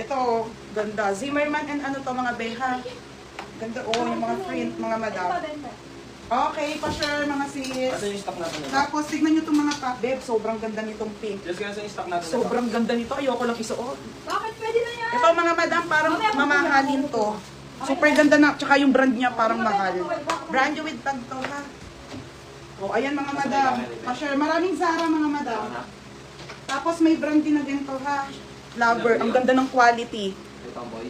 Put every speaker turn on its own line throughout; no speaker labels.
Ito, ganda. Zimmerman and ano to mga beha. Ganda, oh, yung mga print, mga madam. Okay, pa-share mga sis.
Ito yung stock natin.
Tapos, tignan nyo itong mga top, babe. Sobrang ganda nitong pink.
Just kaya sa yung stock natin.
Sobrang ganda nito. Ayoko lang isuot.
Bakit pwede na yan?
Ito mga madam, parang mamahalin to. Super ganda na. Tsaka yung brand niya parang mahal. Brand new with tag to, ha? O, ayan mga madam. Pa-share. Maraming Zara mga madam. Tapos may brand din na ganito, ha? Lover. Ang ganda ng quality.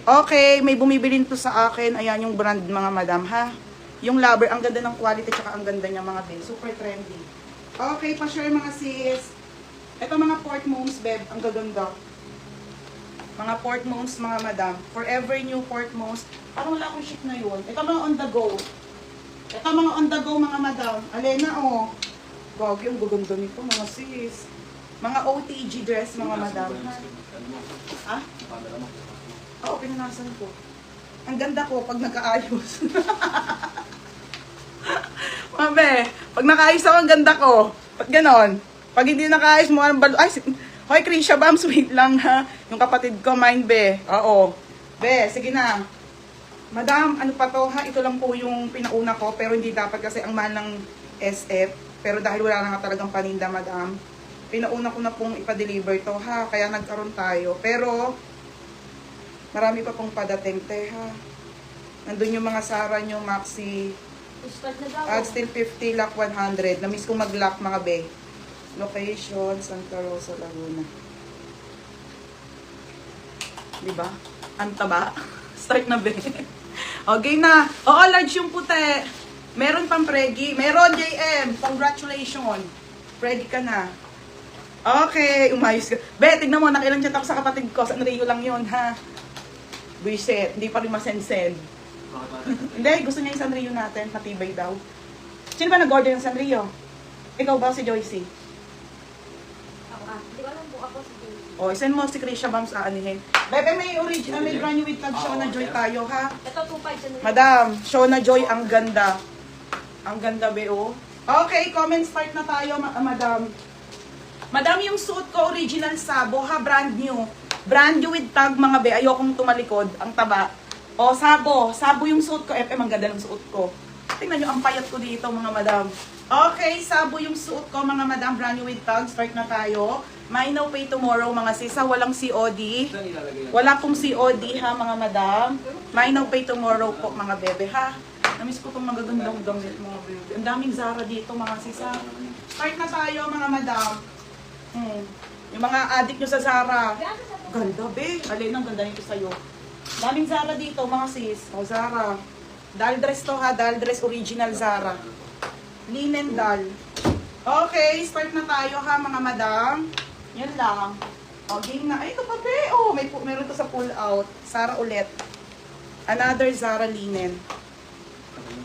Okay, may bumibili to sa akin. Ayan yung brand mga madam, ha? Yung Lover, ang ganda ng quality, tsaka ang ganda niya mga babe. Super trendy. Okay, pa-share mga sis. Ito mga port moons, babe. Ang gaganda. Mga port moons, mga madam. Forever new port moons. Parang wala akong ship na yun. Ito mga on the go. Ito mga on the go, mga madam. Alena, oh. Gagi, ang gaganda nito, mga sis. Mga OTG dress, mga madam. Ha? Oo, pinanasan ko. Ang ganda ko pag nakaayos. Mabe, pag nakaayos ako, ang ganda ko. Pag ganon. Pag hindi nakaayos mo, ang balo. Ay, hoy, Krisha Bams, wait lang ha. Yung kapatid ko, mine, be. Oo. Be, sige na. Madam, ano pa to ha? Ito lang po yung pinauna ko, pero hindi dapat kasi ang mahal ng SF. Pero dahil wala na nga talagang paninda, madam, pinauna ko na pong ipa-deliver to ha. Kaya nagkaroon tayo. Pero, marami pa pong padating, te ha. Nandun yung mga Sara nyo, Maxi.
Start na daw.
At still 50, lock 100. Namiss kong mag-lock mga be. Location, Santa Rosa, Laguna. Diba? Anta ba? Start na be. Okay na. Oo, large yung puti. Meron pang pregi. Meron, JM. Congratulations. Ready ka na. Okay, umayos ka. Be, tignan mo, nakilang chat ako sa kapatid ko. Sanrio lang yun, ha? Buisit, hindi pa rin masensend. Hindi, gusto niya yung Sanrio natin. Matibay daw. Sino ba nag-order ng Sanrio? Ikaw ba si Joycey?
Ako Hindi ko alam po ako si Joyce.
O, send mo si Krisha Bams aanihin. Bebe, may original, may brand new with tag show na Joy tayo, ha?
Ito 2.5 siya na.
Madam, show na Joy, ang ganda. Ang ganda, be, oh. Okay, comment start na tayo, madam. Madam, yung suit ko, original Sabo, ha? Brand new. Brand new with tag, mga be. Ayokong tumalikod. Ang taba. O, Sabo. Sabo yung suit ko. FM, ang ganda ng suit ko. Tingnan nyo, ang payat ko dito, mga madam. Okay, Sabo yung suit ko, mga madam. Brand new with tag. Start na tayo. May no pay tomorrow, mga sisa. Walang COD. Wala pong COD, ha, mga madam. May no pay tomorrow po, mga bebe, ha. Namiss ko itong magagandang damit, mga bebe. Ang daming Zara dito, mga sisa. Start na tayo, mga madam. Yung mga addict nyo sa Zara. Ganda, be. Alin, ang ganda nito sa'yo. Daming Zara dito, mga sis. O, Zara. Doll dress to, ha. Doll dress original Zara. Linen doll. Okay, start na tayo, ha, mga madam. Yan lang. O, game na. Ay, ito pa, be. Oh, meron to sa pull out. Zara ulit. Another Zara linen.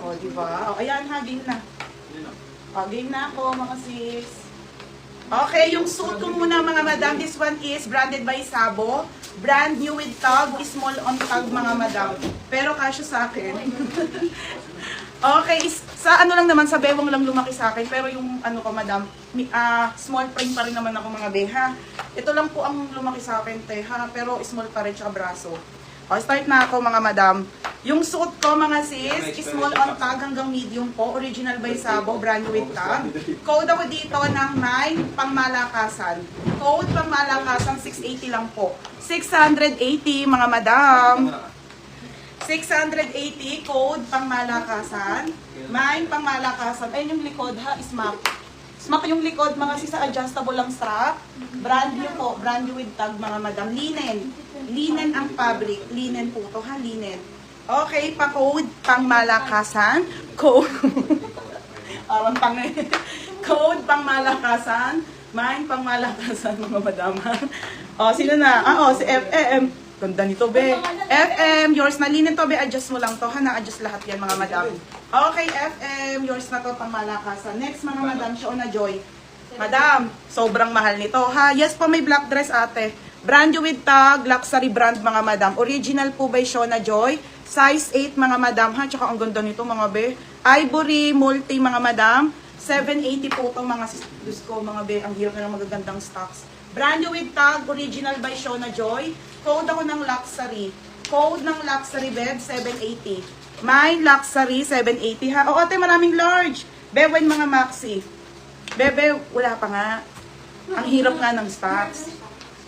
O, diba? O, ayan, ha. Game na. O, game na ako, mga sis. Okay, yung suit ko muna, mga madam. This one is branded by Sabo. Brand new with tag. Small on tag, mga madam. Pero kasya sa akin. Okay, sa ano lang naman, sa bewang lang lumaki sa akin. Pero yung ano ko, madam, small frame pa rin naman ako, mga beha. Ito lang po ang lumaki sa akin, te, ha? Pero small pa rin siya braso. O, start na ako, mga madam. Yung suit ko, mga sis, small on tag hanggang medium po. Original by Sabo, brand new with tag. Code ako dito ng 9 pangmalakasan. Code pangmalakasan, 680 lang po. 680, mga madam. 680, code pangmalakasan. 9 pangmalakasan. Ayun yung likod, ha, smack. Smack yung likod, mga sis, adjustable lang strap. Brand new po, brand new with tag, mga madam. Linen. Linen ang fabric. Linen po to, ha, linen. Okay, pa-code, pang-malakasan. Code. Parang code, pang-malakasan. Mine, pang-malakasan, mga madam. O, sino na? Si FM. Ganda nito, be. FM, yours na. Linen to, be. Adjust mo lang to, ha. Na-adjust lahat yan, mga madam. Okay, FM, yours na to, pang-malakasan. Next, mga madam, show na Joy. Madam, sobrang mahal nito, ha. Yes po, may black dress, ate. Brand new with tag, luxury brand, mga madam. Original po by Shona Joy. Size 8, mga madam, ha. Tsaka ang ganda nito, mga be. Ivory, multi, mga madam. 780 po itong mga sis ko, mga be. Ang hirap na ng magagandang stocks. Brand new with tag, original by Shona Joy. Code ako ng Luxury. Code ng Luxury, Beb, 780. My Luxury, 780 ha. O, ate, maraming large. Bebe, mga maxi. Bebe, wala pa nga. Ang hirap nga ng stocks.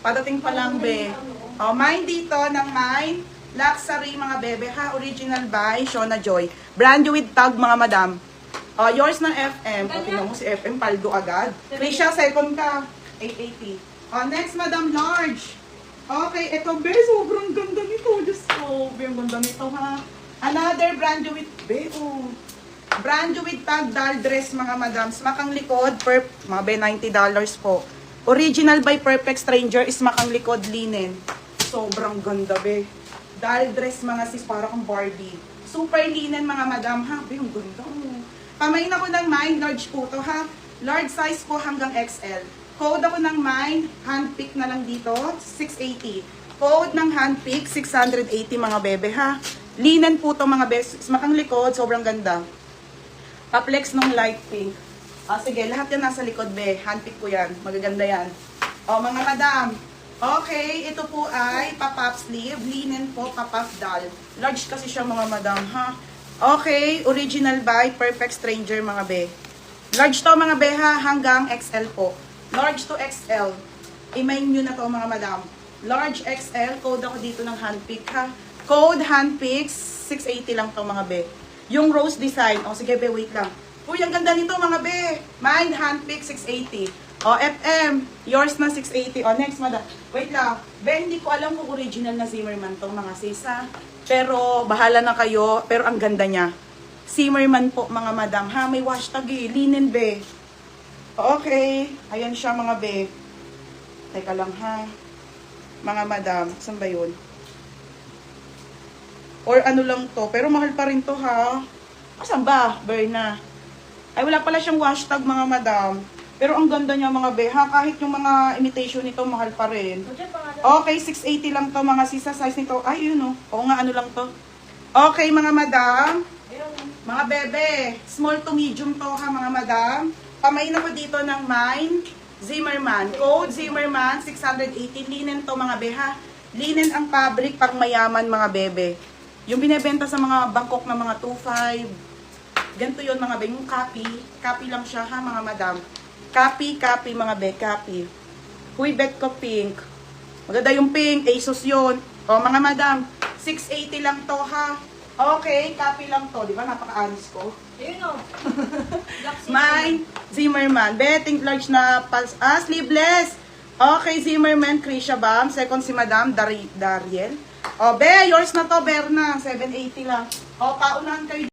Padating pa lang, be. O, mine dito ng mine. Luxury, mga bebe ha. Original by Shona Joy. Brand new with tag, mga madam. O, yours ng FM. O, tingnan mo si FM, paldo agad. Krisha, second ka. 880. O, next, madam, large. Okay, ito, be, sobrang ganda nito. Diyos ko, be, ang ganda nito, ha. Another brand new with, be, oh. Brand new with tag, doll dress, mga madams. Makang likod, mga be, $90 po. Original by Perfect Stranger is makang likod, linen. Sobrang ganda, be. Doll dress, mga sis, para kang Barbie. Super linen, mga madam, ha. Be, ang ganda, oh. Pamain ako ng mine, large po to, ha. Large size po hanggang XL. Code ako ng mine, handpick na lang dito, 680. Code ng handpick, 680 mga bebe ha. Linen po to mga bes, makang likod, sobrang ganda. Paplex nung light pink. Sige, lahat yan nasa likod be, handpick po yan, magaganda yan. Mga madam, okay, ito po ay pa-puff sleeve, linen po, pa-puff doll. Large kasi siya mga madam ha. Okay, original by Perfect Stranger mga be. Large to mga be ha, hanggang XL po. Large to XL. I-main nyo na to mga madam. Large XL. Code ako dito ng handpick ha. Code handpick. 680 lang to mga be. Yung rose design. Sige be, wait lang. Uy, ang ganda nito mga be. Mine handpick 680. FM. Yours na 680. Next madam. Wait lang. Be, hindi ko alam kung original na Zimmerman tong mga sisa. Pero bahala na kayo. Pero ang ganda niya. Zimmerman po mga madam ha. May wash tag eh. Linen be. Okay, ayan siya mga be. Teka lang ha. Mga madam, saan ba yun? Or ano lang to, pero mahal pa rin to ha. Saan ba? Berna. Ay wala pala siyang hashtag mga madam. Pero ang ganda niya mga be ha. Kahit yung mga imitation nito, mahal pa rin. Okay, 680 lang to mga sisa size nito. Ay yun o. Oo nga, ano lang to. Okay mga madam. Mga bebe, small to medium to ha mga madam. Pamain ako dito ng mine, Zimmerman. Code Zimmerman, 680. Linen to mga beha. Linen ang fabric pang mayaman mga bebe. Yung binebenta sa mga Bangkok na mga 2.5. Ganito yun mga be. Yung copy. Copy lang siya ha mga madam. Copy mga be. Copy. Huy, bet ko pink. Maganda yung pink. ASOS yun. Mga madam. 680 lang to ha. Okay, copy lang to. Di ba? Napaka-anis ko.
Ayun o.
Mine, Zimmerman. Betting large na sleeveless. Okay, Zimmerman, Krisha Bam. Second si Madam, Dariel. Be, yours na to, Berna. 780 lang. Paunahan kayo.